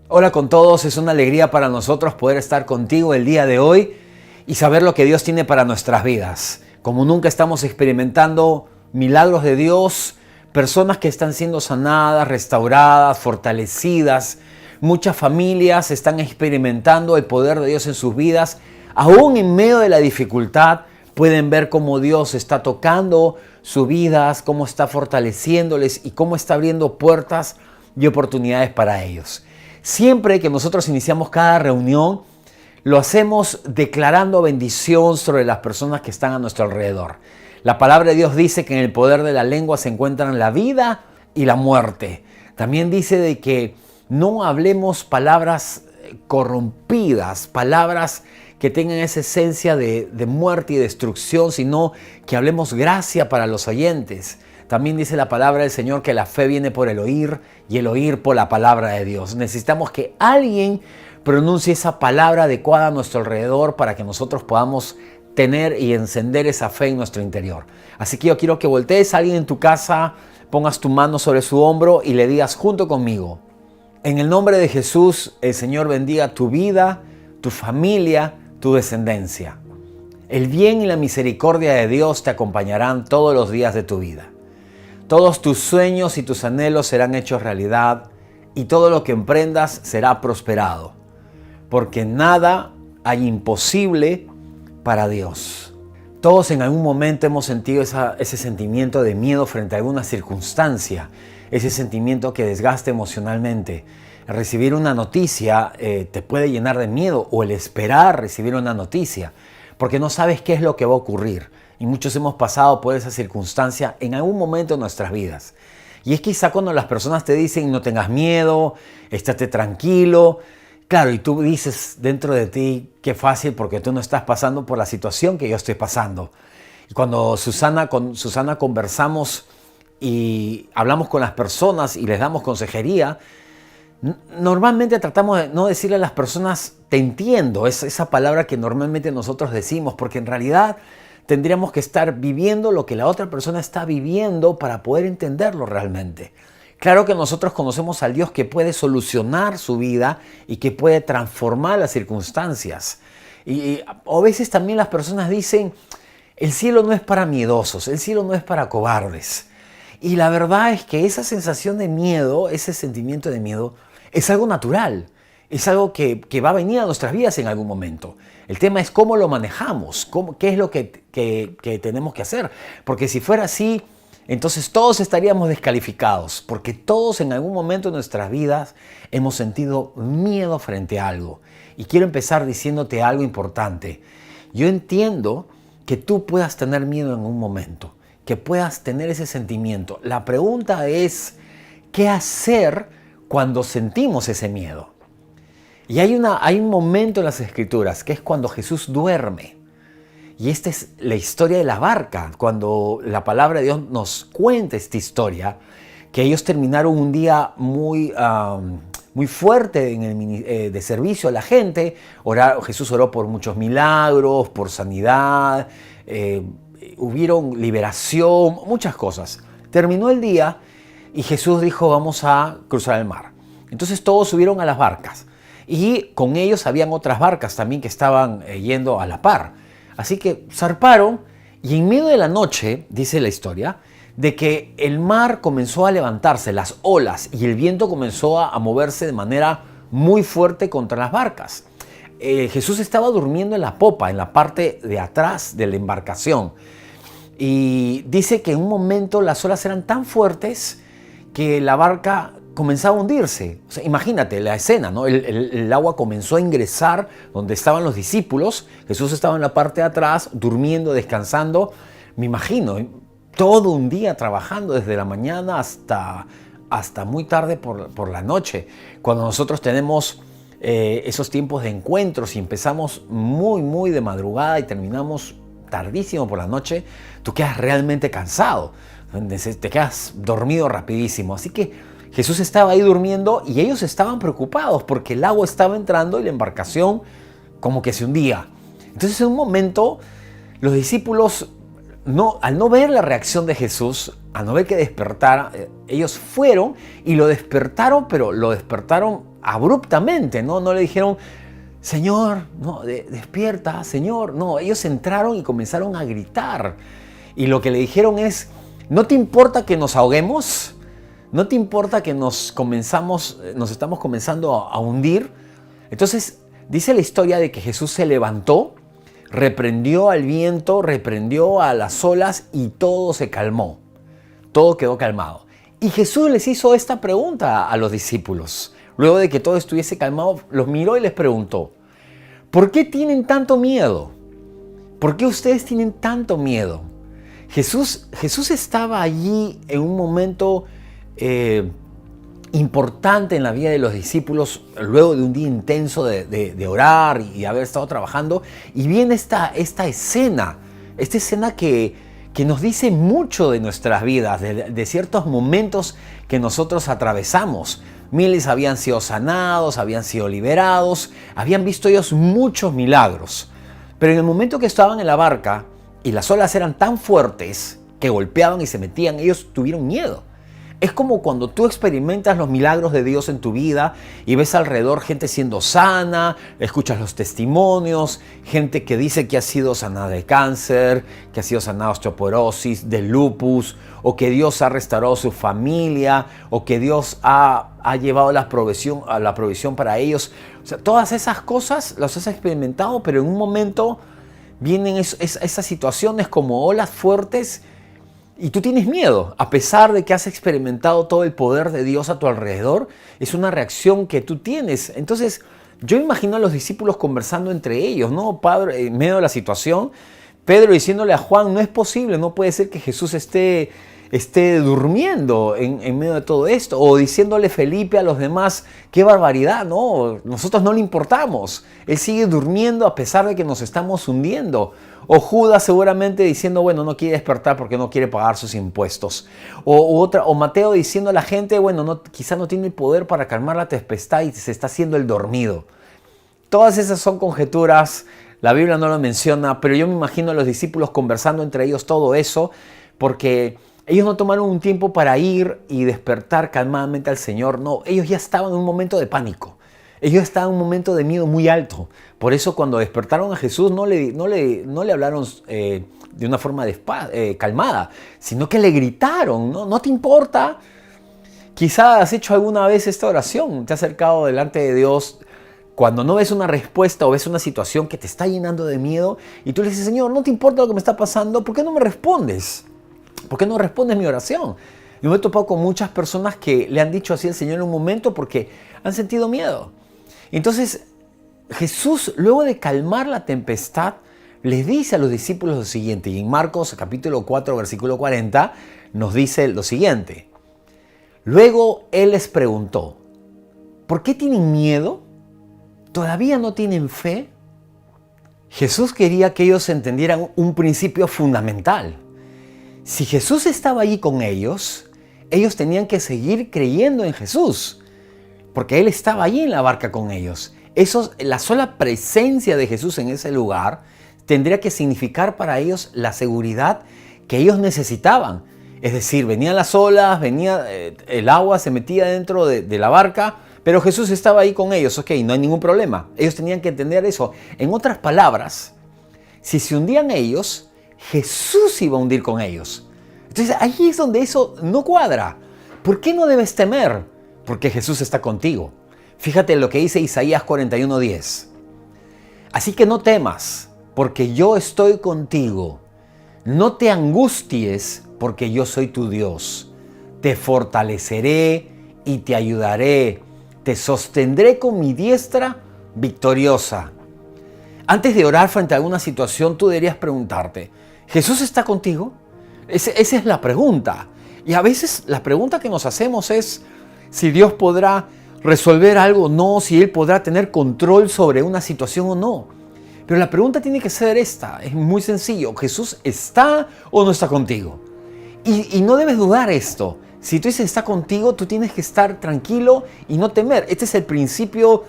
Hola con todos, es una alegría para nosotros poder estar contigo el día de hoy y saber lo que Dios tiene para nuestras vidas. Como nunca estamos experimentando milagros de Dios, personas que están siendo sanadas, restauradas, fortalecidas. Muchas familias están experimentando el poder de Dios en sus vidas. Aún en medio de la dificultad pueden ver cómo Dios está tocando sus vidas, cómo está fortaleciéndoles y cómo está abriendo puertas y oportunidades para ellos. Siempre que nosotros iniciamos cada reunión, lo hacemos declarando bendición sobre las personas que están a nuestro alrededor. La palabra de Dios dice que en el poder de la lengua se encuentran la vida y la muerte. También dice de que no hablemos palabras corrompidas, palabras que tengan esa esencia de muerte y destrucción, sino que hablemos gracia para los oyentes. También dice la palabra del Señor que la fe viene por el oír y el oír por la palabra de Dios. Necesitamos que alguien pronuncie esa palabra adecuada a nuestro alrededor para que nosotros podamos tener y encender esa fe en nuestro interior. Así que yo quiero que voltees a alguien en tu casa, pongas tu mano sobre su hombro y le digas junto conmigo: en el nombre de Jesús, el Señor bendiga tu vida, tu familia, tu descendencia. El bien y la misericordia de Dios te acompañarán todos los días de tu vida. Todos tus sueños y tus anhelos serán hechos realidad y todo lo que emprendas será prosperado, porque nada hay imposible para Dios. Todos en algún momento hemos sentido ese sentimiento de miedo frente a alguna circunstancia, ese sentimiento que desgasta emocionalmente. Recibir una noticia te puede llenar de miedo, o el esperar recibir una noticia, porque no sabes qué es lo que va a ocurrir. Y muchos hemos pasado por esa circunstancia en algún momento de nuestras vidas. Y es quizá cuando las personas te dicen: no tengas miedo, estate tranquilo. Claro, y tú dices dentro de ti: qué fácil, porque tú no estás pasando por la situación que yo estoy pasando. Y cuando con Susana conversamos y hablamos con las personas y les damos consejería, normalmente tratamos de no decirle a las personas: te entiendo. Es esa palabra que normalmente nosotros decimos, porque en realidad tendríamos que estar viviendo lo que la otra persona está viviendo para poder entenderlo realmente. Claro que nosotros conocemos al Dios que puede solucionar su vida y que puede transformar las circunstancias. Y a veces también las personas dicen: el cielo no es para miedosos, el cielo no es para cobardes. Y la verdad es que esa sensación de miedo, ese sentimiento de miedo, es algo natural. Es algo que va a venir a nuestras vidas en algún momento. El tema es cómo lo manejamos, qué es lo que tenemos que hacer. Porque si fuera así, entonces todos estaríamos descalificados. Porque todos en algún momento de nuestras vidas hemos sentido miedo frente a algo. Y quiero empezar diciéndote algo importante. Yo entiendo que tú puedas tener miedo en un momento, que puedas tener ese sentimiento. La pregunta es: ¿qué hacer cuando sentimos ese miedo? Y hay un momento en las Escrituras que es cuando Jesús duerme. Y esta es la historia de la barca. Cuando la palabra de Dios nos cuenta esta historia, que ellos terminaron un día muy fuerte de servicio a la gente. Jesús oró por muchos milagros, por sanidad, hubieron liberación, muchas cosas. Terminó el día y Jesús dijo: vamos a cruzar el mar. Entonces todos subieron a las barcas. Y con ellos habían otras barcas también que estaban yendo a la par. Así que zarparon, y en medio de la noche, dice la historia, de que el mar comenzó a levantarse, las olas, y el viento comenzó a moverse de manera muy fuerte contra las barcas. Jesús estaba durmiendo en la popa, en la parte de atrás de la embarcación. Y dice que en un momento las olas eran tan fuertes que la barca comenzaba a hundirse. O sea, imagínate la escena, ¿no? El agua comenzó a ingresar donde estaban los discípulos. Jesús estaba en la parte de atrás, durmiendo, descansando. Me imagino, todo un día trabajando desde la mañana hasta muy tarde por la noche. Cuando nosotros tenemos esos tiempos de encuentros y empezamos muy de madrugada y terminamos tardísimo por la noche, tú quedas realmente cansado. Te quedas dormido rapidísimo. Así que Jesús estaba ahí durmiendo y ellos estaban preocupados porque el agua estaba entrando y la embarcación como que se hundía. Entonces en un momento los discípulos al no ver la reacción de Jesús, al no ver que despertara, ellos fueron y lo despertaron, pero lo despertaron abruptamente, ¿no? No le dijeron, Señor, no, despierta, Señor. No, ellos entraron y comenzaron a gritar. Y lo que le dijeron es, ¿no te importa que nos ahoguemos? ¿No te importa que nos estamos comenzando a hundir? Entonces, dice la historia de que Jesús se levantó, reprendió al viento, reprendió a las olas y todo se calmó. Todo quedó calmado. Y Jesús les hizo esta pregunta a los discípulos. Luego de que todo estuviese calmado, los miró y les preguntó, ¿por qué tienen tanto miedo? ¿Por qué ustedes tienen tanto miedo? Jesús estaba allí en un momento importante en la vida de los discípulos, luego de un día intenso de orar y haber estado trabajando, y viene esta escena que nos dice mucho de nuestras vidas, de ciertos momentos que nosotros atravesamos. Miles habían sido sanados, habían sido liberados, habían visto ellos muchos milagros. Pero en el momento que estaban en la barca y las olas eran tan fuertes que golpeaban y se metían, ellos tuvieron miedo. Es como cuando tú experimentas los milagros de Dios en tu vida y ves alrededor gente siendo sana, escuchas los testimonios, gente que dice que ha sido sanada de cáncer, que ha sido sanada de osteoporosis, de lupus, o que Dios ha restaurado su familia, o que Dios ha llevado la provisión para ellos. O sea, todas esas cosas las has experimentado, pero en un momento vienen esas situaciones como olas fuertes y tú tienes miedo, a pesar de que has experimentado todo el poder de Dios a tu alrededor. Es una reacción que tú tienes. Entonces, yo imagino a los discípulos conversando entre ellos, ¿no? Padre, en medio de la situación, Pedro diciéndole a Juan, no es posible, no puede ser que Jesús esté durmiendo en medio de todo esto. O diciéndole Felipe a los demás, qué barbaridad, ¿no? Nosotros no le importamos. Él sigue durmiendo a pesar de que nos estamos hundiendo. O Judas seguramente diciendo, bueno, no quiere despertar porque no quiere pagar sus impuestos. O Mateo diciendo a la gente, bueno, quizá no tiene el poder para calmar la tempestad y se está haciendo el dormido. Todas esas son conjeturas, la Biblia no lo menciona, pero yo me imagino a los discípulos conversando entre ellos todo eso, porque ellos no tomaron un tiempo para ir y despertar calmadamente al Señor. No, ellos ya estaban en un momento de pánico. Ellos estaban en un momento de miedo muy alto. Por eso cuando despertaron a Jesús no le hablaron de una forma calmada, sino que le gritaron, ¿no te importa? Quizás has hecho alguna vez esta oración, te has acercado delante de Dios cuando no ves una respuesta o ves una situación que te está llenando de miedo y tú le dices, Señor, ¿no te importa lo que me está pasando? ¿Por qué no me respondes? ¿Por qué no respondes mi oración? Yo me he topado con muchas personas que le han dicho así al Señor en un momento porque han sentido miedo. Entonces, Jesús, luego de calmar la tempestad, les dice a los discípulos lo siguiente. Y en Marcos capítulo 4, versículo 40, nos dice lo siguiente. Luego Él les preguntó, ¿por qué tienen miedo? ¿Todavía no tienen fe? Jesús quería que ellos entendieran un principio fundamental. Si Jesús estaba allí con ellos tenían que seguir creyendo en Jesús, porque Él estaba allí en la barca con ellos. La sola presencia de Jesús en ese lugar tendría que significar para ellos la seguridad que ellos necesitaban. Es decir, venían las olas, el agua se metía dentro de la barca, pero Jesús estaba ahí con ellos. Ok, no hay ningún problema. Ellos tenían que entender eso. En otras palabras, si se hundían ellos, Jesús iba a hundir con ellos. Entonces ahí es donde eso no cuadra. ¿Por qué no debes temer? Porque Jesús está contigo. Fíjate lo que dice Isaías 41:10. Así que no temas, porque yo estoy contigo. No te angusties, porque yo soy tu Dios. Te fortaleceré y te ayudaré. Te sostendré con mi diestra victoriosa. Antes de orar frente a alguna situación, tú deberías preguntarte, ¿Jesús está contigo? Esa es la pregunta. Y a veces la pregunta que nos hacemos es si Dios podrá resolver algo o no, si Él podrá tener control sobre una situación o no. Pero la pregunta tiene que ser esta, es muy sencillo, ¿Jesús está o no está contigo? Y no debes dudar esto. Si tú dices está contigo, tú tienes que estar tranquilo y no temer. Este es el principio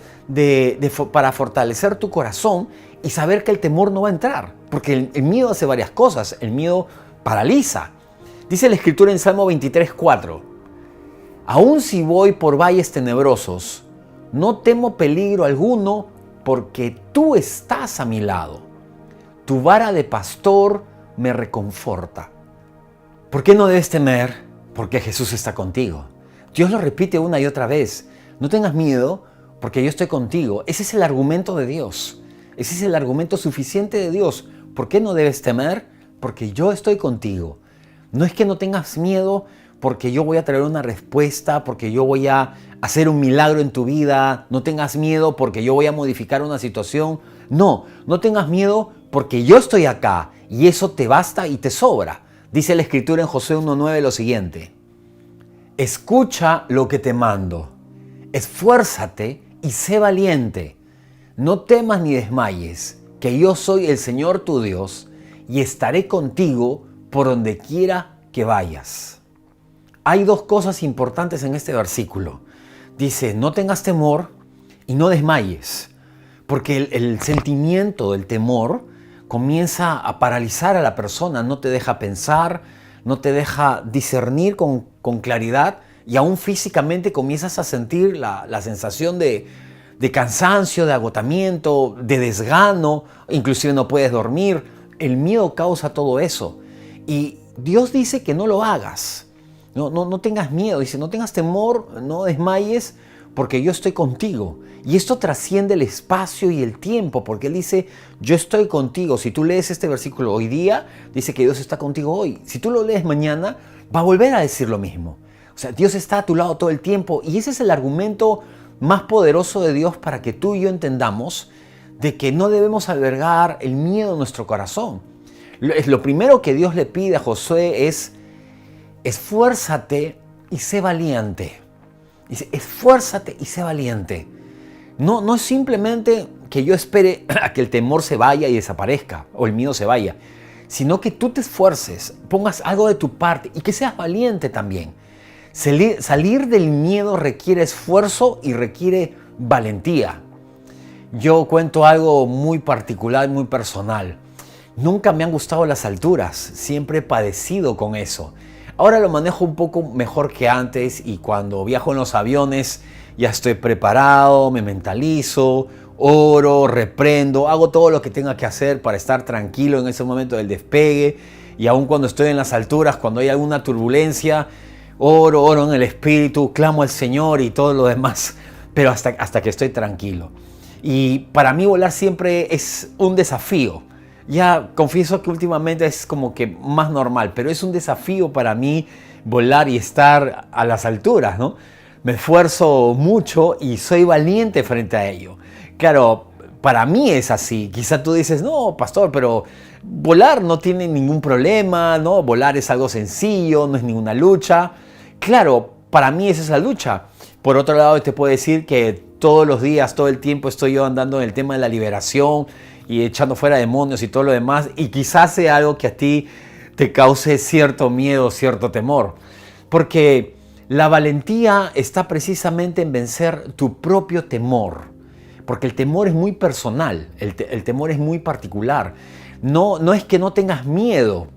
para fortalecer tu corazón y saber que el temor no va a entrar. Porque el miedo hace varias cosas. El miedo paraliza. Dice la Escritura en Salmo 23:4, aun si voy por valles tenebrosos, no temo peligro alguno, porque tú estás a mi lado. Tu vara de pastor me reconforta. ¿Por qué no debes temer? Porque Jesús está contigo. Dios lo repite una y otra vez. No tengas miedo, porque yo estoy contigo. Ese es el argumento de Dios. Ese es el argumento suficiente de Dios. ¿Por qué no debes temer? Porque yo estoy contigo. No es que no tengas miedo porque yo voy a traer una respuesta, porque yo voy a hacer un milagro en tu vida. No tengas miedo porque yo voy a modificar una situación. No, no tengas miedo porque yo estoy acá y eso te basta y te sobra. Dice la Escritura en Josué 1:9 lo siguiente. Escucha lo que te mando. Esfuérzate y sé valiente. No temas ni desmayes, que yo soy el Señor tu Dios y estaré contigo por donde quiera que vayas. Hay dos cosas importantes en este versículo. Dice, no tengas temor y no desmayes, porque el sentimiento del temor comienza a paralizar a la persona, no te deja pensar, no te deja discernir con claridad y aún físicamente comienzas a sentir la sensación de cansancio, de agotamiento, de desgano, inclusive no puedes dormir. El miedo causa todo eso y Dios dice que no lo hagas. No tengas miedo, dice, no tengas temor, no desmayes, porque yo estoy contigo. Y esto trasciende el espacio y el tiempo, porque Él dice, yo estoy contigo. Si tú lees este versículo hoy día, dice que Dios está contigo hoy. Si tú lo lees mañana, va a volver a decir lo mismo. O sea, Dios está a tu lado todo el tiempo. Y ese es el argumento más poderoso de Dios para que tú y yo entendamos de que no debemos albergar el miedo en nuestro corazón. Lo primero que Dios le pide a Josué es, esfuérzate y sé valiente. Dice, esfuérzate y sé valiente. No es simplemente que yo espere a que el temor se vaya y desaparezca o el miedo se vaya, sino que tú te esfuerces, pongas algo de tu parte y que seas valiente también. Salir del miedo requiere esfuerzo y requiere valentía. Yo cuento algo muy particular, muy personal. Nunca me han gustado las alturas, siempre he padecido con eso. Ahora lo manejo un poco mejor que antes y cuando viajo en los aviones ya estoy preparado, me mentalizo, oro, reprendo, hago todo lo que tenga que hacer para estar tranquilo en ese momento del despegue. Y aun cuando estoy en las alturas, cuando hay alguna turbulencia, oro en el espíritu, clamo al Señor y todo lo demás, pero hasta que estoy tranquilo. Y para mí volar siempre es un desafío. Ya confieso que últimamente es como que más normal, pero es un desafío para mí volar y estar a las alturas, ¿no? Me esfuerzo mucho y soy valiente frente a ello. Claro, para mí es así. Quizá tú dices, no, pastor, pero volar no tiene ningún problema, ¿no? Volar es algo sencillo, no es ninguna lucha. Claro, para mí esa es la lucha. Por otro lado, te puedo decir que todos los días, todo el tiempo estoy yo andando en el tema de la liberación y echando fuera demonios y todo lo demás, y quizás sea algo que a ti te cause cierto miedo, cierto temor, porque la valentía está precisamente en vencer tu propio temor, porque el temor es muy personal, el temor es muy particular. No es que no tengas miedo,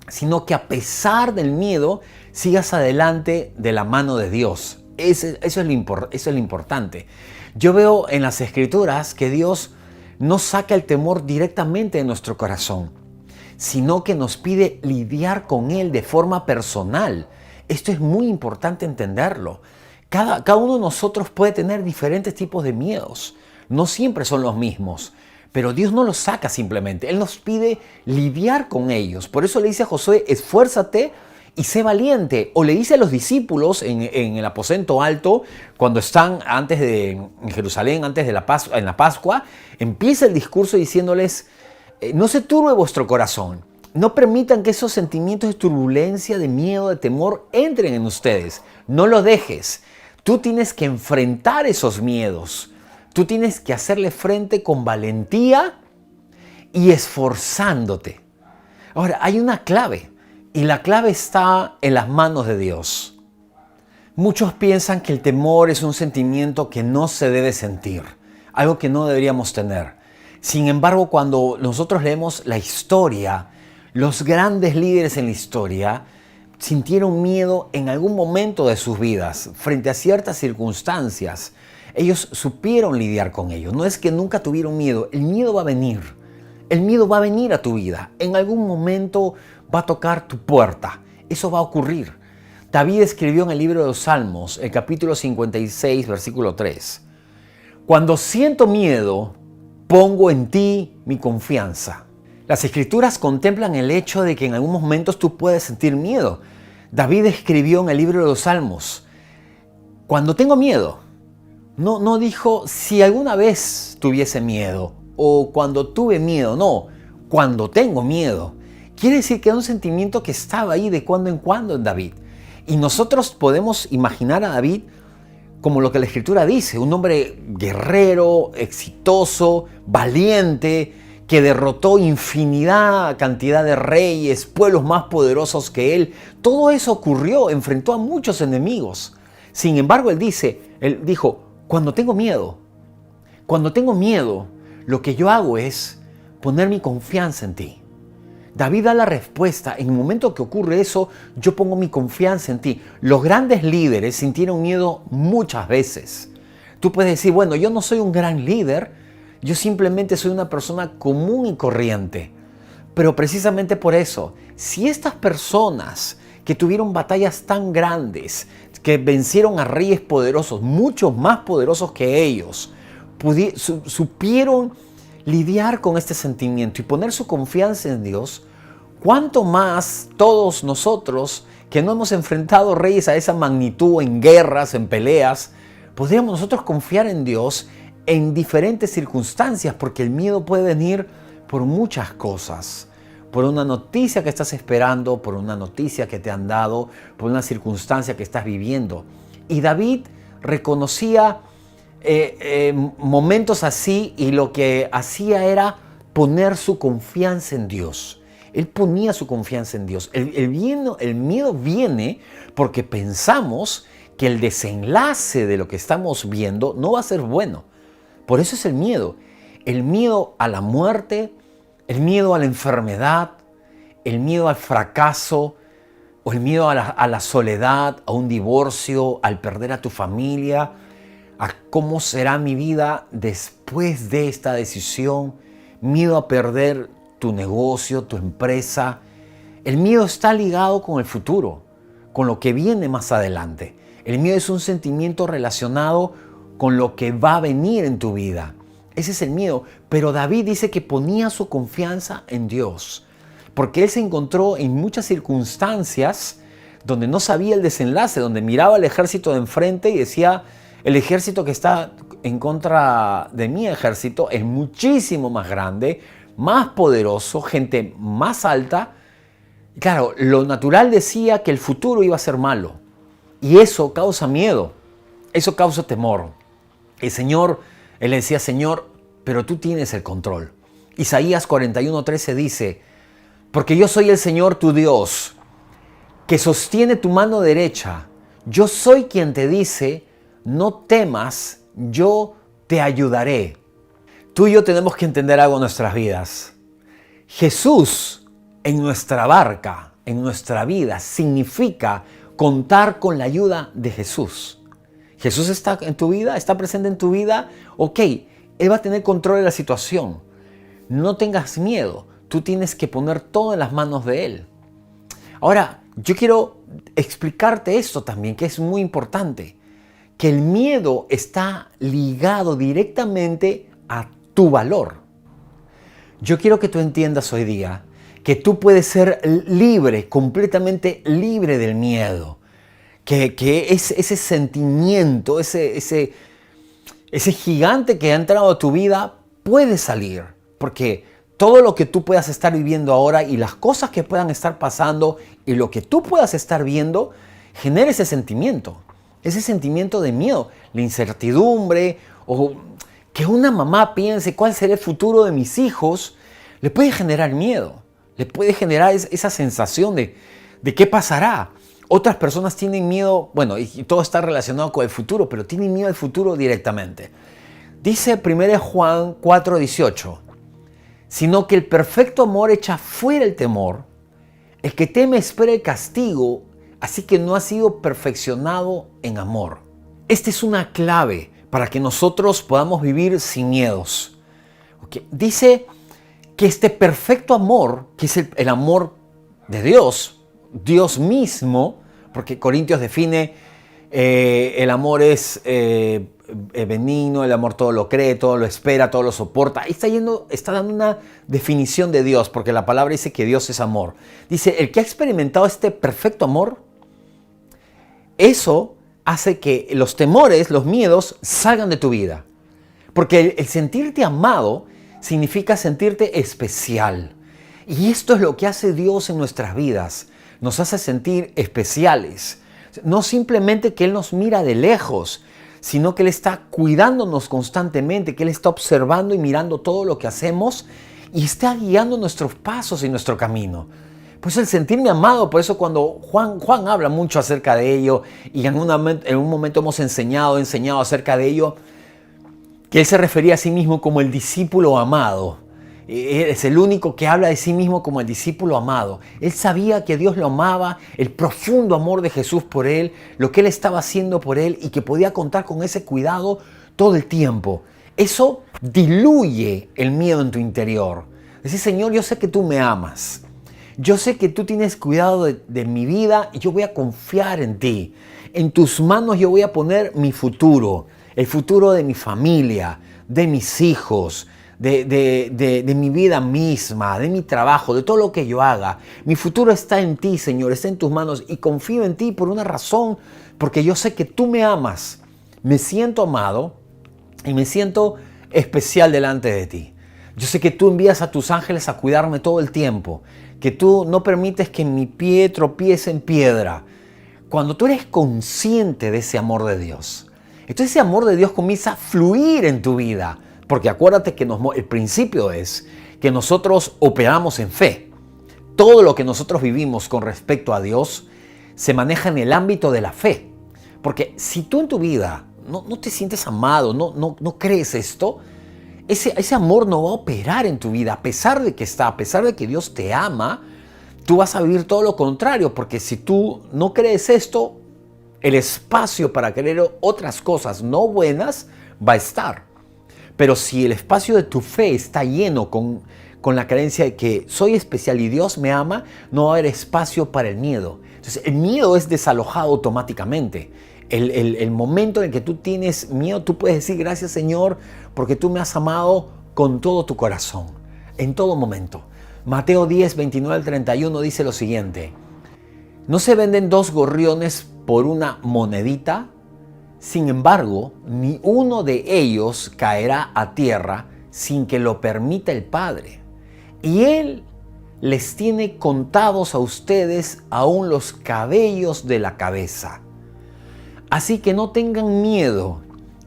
sino que a pesar del miedo sigas adelante de la mano de Dios. Eso es lo importante. Yo veo en las Escrituras que Dios no saca el temor directamente de nuestro corazón, sino que nos pide lidiar con él de forma personal. Esto es muy importante entenderlo. Cada uno de nosotros puede tener diferentes tipos de miedos. No siempre son los mismos, pero Dios no los saca simplemente. Él nos pide lidiar con ellos. Por eso le dice a Josué, esfuérzate y sé valiente. O le dice a los discípulos en el aposento alto, cuando están en Jerusalén, antes de en la Pascua, empieza el discurso diciéndoles, no se turbe vuestro corazón. No permitan que esos sentimientos de turbulencia, de miedo, de temor entren en ustedes. No lo dejes. Tú tienes que enfrentar esos miedos. Tú tienes que hacerle frente con valentía y esforzándote. Ahora, hay una clave. Y la clave está en las manos de Dios. Muchos piensan que el temor es un sentimiento que no se debe sentir, algo que no deberíamos tener. Sin embargo, cuando nosotros leemos la historia, Los grandes líderes en la historia sintieron miedo en algún momento de sus vidas frente a ciertas circunstancias. Ellos supieron lidiar con ello. No es que nunca tuvieron miedo. El miedo va a venir. El miedo va a venir a tu vida. En algún momento va a tocar tu puerta. Eso va a ocurrir. David escribió en el libro de los Salmos, el capítulo 56, versículo 3. Cuando siento miedo, pongo en ti mi confianza. Las Escrituras contemplan el hecho de que en algunos momentos tú puedes sentir miedo. David escribió en el libro de los Salmos, cuando tengo miedo. No dijo si alguna vez tuviese miedo o cuando tuve miedo. No, cuando tengo miedo. Quiere decir que era un sentimiento que estaba ahí de cuando en cuando en David. Y nosotros podemos imaginar a David como lo que la Escritura dice, un hombre guerrero, exitoso, valiente, que derrotó cantidad de reyes, pueblos más poderosos que él. Todo eso ocurrió, enfrentó a muchos enemigos. Sin embargo, él dijo, cuando tengo miedo, lo que yo hago es poner mi confianza en ti. David da la respuesta, en el momento que ocurre eso, yo pongo mi confianza en ti. Los grandes líderes sintieron miedo muchas veces. Tú puedes decir, bueno, yo no soy un gran líder, yo simplemente soy una persona común y corriente. Pero precisamente por eso, si estas personas que tuvieron batallas tan grandes, que vencieron a reyes poderosos, muchos más poderosos que ellos, supieron lidiar con este sentimiento y poner su confianza en Dios, ¿cuánto más todos nosotros que no hemos enfrentado reyes a esa magnitud en guerras, en peleas, podríamos nosotros confiar en Dios en diferentes circunstancias? Porque el miedo puede venir por muchas cosas, por una noticia que estás esperando, por una noticia que te han dado, por una circunstancia que estás viviendo. Y David reconocía momentos así, y lo que hacía era poner su confianza en Dios. Él ponía su confianza en Dios. El miedo viene porque pensamos que el desenlace de lo que estamos viendo no va a ser bueno. Por eso es el miedo. El miedo a la muerte, el miedo a la enfermedad, el miedo al fracaso, o el miedo a la soledad, a un divorcio, al perder a tu familia, a cómo será mi vida después de esta decisión, miedo a perder tu negocio, tu empresa. El miedo está ligado con el futuro, con lo que viene más adelante. El miedo es un sentimiento relacionado con lo que va a venir en tu vida. Ese es el miedo. Pero David dice que ponía su confianza en Dios, porque él se encontró en muchas circunstancias donde no sabía el desenlace, donde miraba al ejército de enfrente y decía, el ejército que está en contra de mi ejército es muchísimo más grande, más poderoso, gente más alta. Claro, lo natural decía que el futuro iba a ser malo. Y eso causa miedo, eso causa temor. Él le decía, Señor, pero tú tienes el control. Isaías 41:13 dice, porque yo soy el Señor tu Dios, que sostiene tu mano derecha. Yo soy quien te dice, no temas, yo te ayudaré. Tú y yo tenemos que entender algo en nuestras vidas. Jesús en nuestra barca, en nuestra vida, significa contar con la ayuda de Jesús. Jesús está en tu vida, está presente en tu vida. Ok, Él va a tener control de la situación. No tengas miedo. Tú tienes que poner todo en las manos de Él. Ahora, yo quiero explicarte esto también, que es muy importante. Que el miedo está ligado directamente a tu valor. Yo quiero que tú entiendas hoy día que tú puedes ser libre, completamente libre del miedo. Que ese sentimiento, ese gigante que ha entrado a tu vida puede salir. Porque todo lo que tú puedas estar viviendo ahora y las cosas que puedan estar pasando y lo que tú puedas estar viendo genera ese sentimiento de miedo, la incertidumbre, o que una mamá piense cuál será el futuro de mis hijos, le puede generar miedo, le puede generar esa sensación de qué pasará. Otras personas tienen miedo, bueno, y todo está relacionado con el futuro, pero tienen miedo al futuro directamente. Dice 1 Juan 4:18, sino que el perfecto amor echa fuera el temor. El que teme espera el castigo, así que no ha sido perfeccionado en amor. Esta es una clave para que nosotros podamos vivir sin miedos. Okay. Dice que este perfecto amor, que es el amor de Dios, Dios mismo, porque Corintios define el amor es benigno, el amor todo lo cree, todo lo espera, todo lo soporta. Está dando una definición de Dios, porque la palabra dice que Dios es amor. Dice, el que ha experimentado este perfecto amor, eso hace que los temores, los miedos, salgan de tu vida. Porque el sentirte amado significa sentirte especial. Y esto es lo que hace Dios en nuestras vidas. Nos hace sentir especiales. No simplemente que Él nos mira de lejos, sino que Él está cuidándonos constantemente, que Él está observando y mirando todo lo que hacemos y está guiando nuestros pasos y nuestro camino. Pues el sentirme amado, por eso cuando Juan habla mucho acerca de ello y en un momento hemos enseñado acerca de ello, que Él se refería a sí mismo como el discípulo amado. Es el único que habla de sí mismo como el discípulo amado. Él sabía que Dios lo amaba, el profundo amor de Jesús por él, lo que Él estaba haciendo por él y que podía contar con ese cuidado todo el tiempo. Eso diluye el miedo en tu interior. Decir, Señor, yo sé que tú me amas. Yo sé que tú tienes cuidado de mi vida y yo voy a confiar en ti. En tus manos yo voy a poner mi futuro, el futuro de mi familia, de mis hijos, de mi vida misma, de mi trabajo, de todo lo que yo haga. Mi futuro está en ti, Señor, está en tus manos y confío en ti por una razón, porque yo sé que tú me amas. Me siento amado y me siento especial delante de ti. Yo sé que tú envías a tus ángeles a cuidarme todo el tiempo, que tú no permites que mi pie tropiece en piedra. Cuando tú eres consciente de ese amor de Dios, entonces ese amor de Dios comienza a fluir en tu vida. Porque acuérdate que el principio es que nosotros operamos en fe. Todo lo que nosotros vivimos con respecto a Dios se maneja en el ámbito de la fe. Porque si tú en tu vida no te sientes amado, no crees esto, ese amor no va a operar en tu vida. A pesar de que Dios te ama, tú vas a vivir todo lo contrario. Porque si tú no crees esto, el espacio para creer otras cosas no buenas va a estar. Pero si el espacio de tu fe está lleno con la creencia de que soy especial y Dios me ama, no va a haber espacio para el miedo. Entonces el miedo es desalojado automáticamente. El momento en el que tú tienes miedo, tú puedes decir gracias, Señor, porque tú me has amado con todo tu corazón, en todo momento. Mateo 10, 29 al 31 dice lo siguiente: ¿no se venden 2 gorriones por una monedita? Sin embargo, ni uno de ellos caerá a tierra sin que lo permita el Padre. Y Él les tiene contados a ustedes aún los cabellos de la cabeza. Así que no tengan miedo.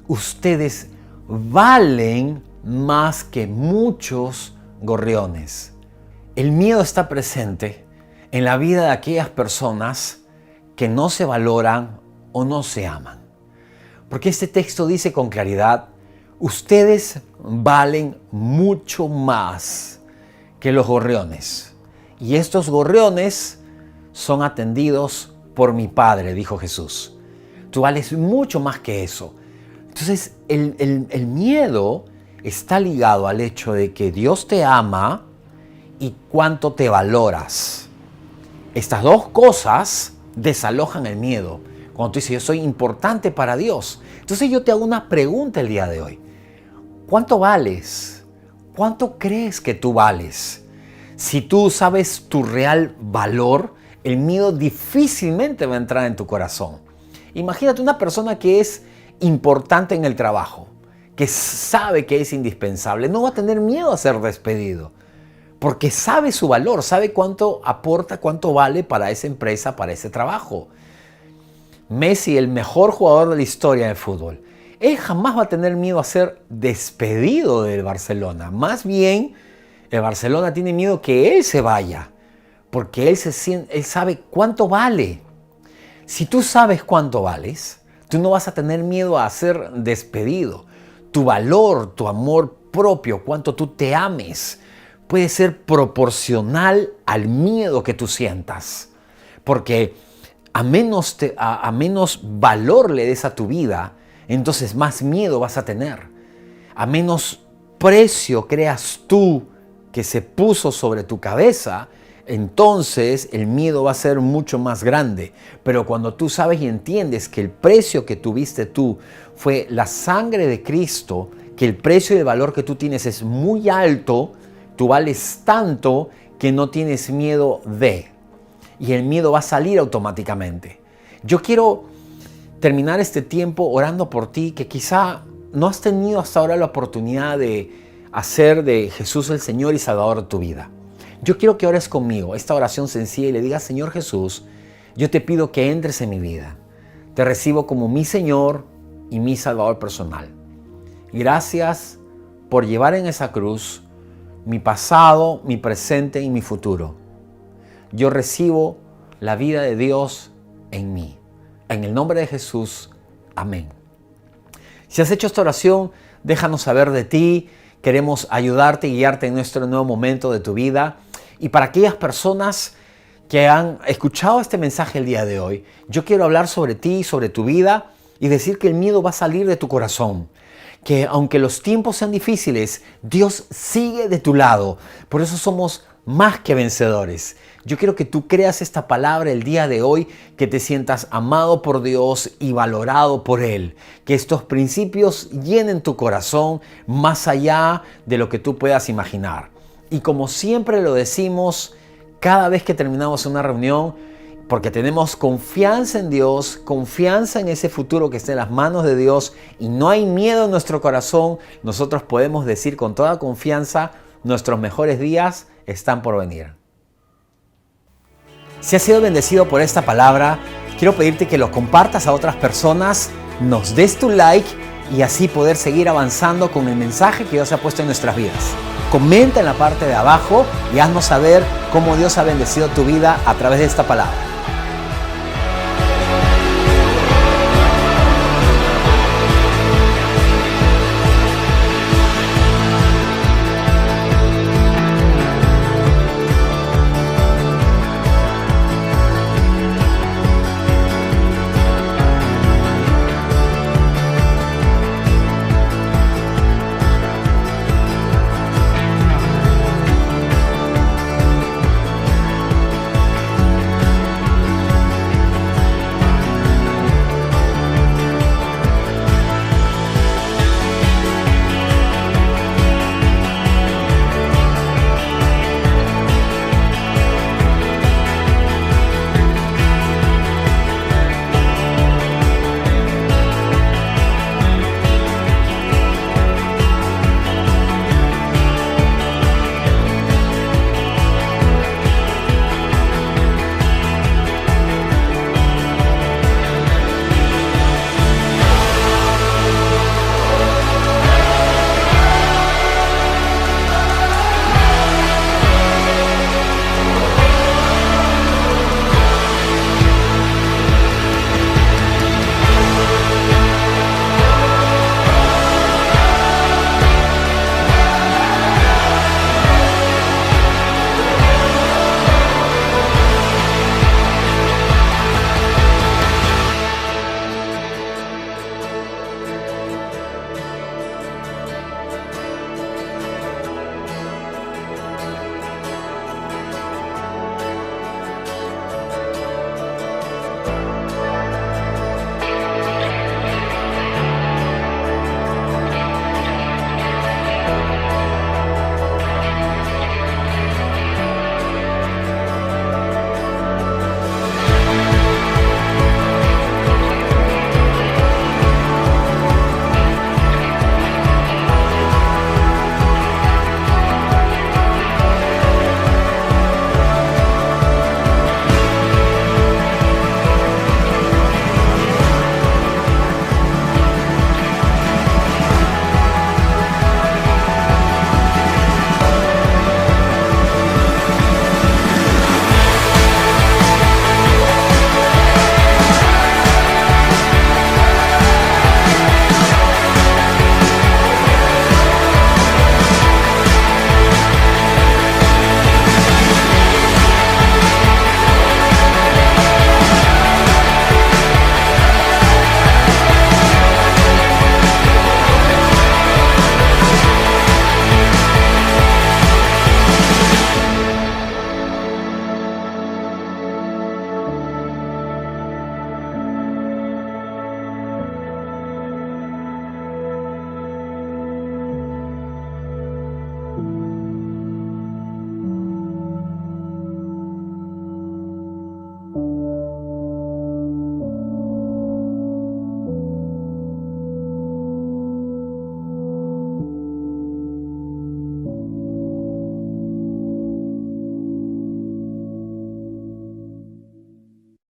Ustedes valen más que muchos gorriones. El miedo está presente en la vida de aquellas personas que no se valoran o no se aman. Porque este texto dice con claridad, ustedes valen mucho más que los gorriones. Y estos gorriones son atendidos por mi Padre, dijo Jesús. Tú vales mucho más que eso. Entonces, el miedo está ligado al hecho de que Dios te ama y cuánto te valoras. Estas dos cosas desalojan el miedo. Cuando tú dices, yo soy importante para Dios. Entonces yo te hago una pregunta el día de hoy. ¿Cuánto vales? ¿Cuánto crees que tú vales? Si tú sabes tu real valor, el miedo difícilmente va a entrar en tu corazón. Imagínate una persona que es importante en el trabajo, que sabe que es indispensable, no va a tener miedo a ser despedido, porque sabe su valor, sabe cuánto aporta, cuánto vale para esa empresa, para ese trabajo. Messi, el mejor jugador de la historia del fútbol, él jamás va a tener miedo a ser despedido del Barcelona. Más bien, el Barcelona tiene miedo que él se vaya, porque él sabe cuánto vale. Si tú sabes cuánto vales, tú no vas a tener miedo a ser despedido. Tu valor, tu amor propio, cuánto tú te ames, puede ser proporcional al miedo que tú sientas. Porque a menos valor le des a tu vida, entonces más miedo vas a tener. A menos precio creas tú que se puso sobre tu cabeza, entonces el miedo va a ser mucho más grande. Pero cuando tú sabes y entiendes que el precio que tuviste tú fue la sangre de Cristo, que el precio y el valor que tú tienes es muy alto, tú vales tanto que no tienes miedo de. Y el miedo va a salir automáticamente. Yo quiero terminar este tiempo orando por ti, que quizá no has tenido hasta ahora la oportunidad de hacer de Jesús el Señor y Salvador de tu vida. Yo quiero que ores conmigo esta oración sencilla y le digas: Señor Jesús, yo te pido que entres en mi vida. Te recibo como mi Señor y mi Salvador personal. Gracias por llevar en esa cruz mi pasado, mi presente y mi futuro. Yo recibo la vida de Dios en mí. En el nombre de Jesús, amén. Si has hecho esta oración, déjanos saber de ti. Queremos ayudarte y guiarte en nuestro nuevo momento de tu vida. Y para aquellas personas que han escuchado este mensaje el día de hoy, yo quiero hablar sobre ti, sobre tu vida y decir que el miedo va a salir de tu corazón. Que aunque los tiempos sean difíciles, Dios sigue de tu lado. Por eso somos más que vencedores. Yo quiero que tú creas esta palabra el día de hoy, que te sientas amado por Dios y valorado por Él. Que estos principios llenen tu corazón más allá de lo que tú puedas imaginar. Y como siempre lo decimos cada vez que terminamos una reunión, porque tenemos confianza en Dios, confianza en ese futuro que está en las manos de Dios y no hay miedo en nuestro corazón, nosotros podemos decir con toda confianza: nuestros mejores días están por venir. Si has sido bendecido por esta palabra, quiero pedirte que lo compartas a otras personas, nos des tu like y así poder seguir avanzando con el mensaje que Dios ha puesto en nuestras vidas. Comenta en la parte de abajo y haznos saber cómo Dios ha bendecido tu vida a través de esta palabra.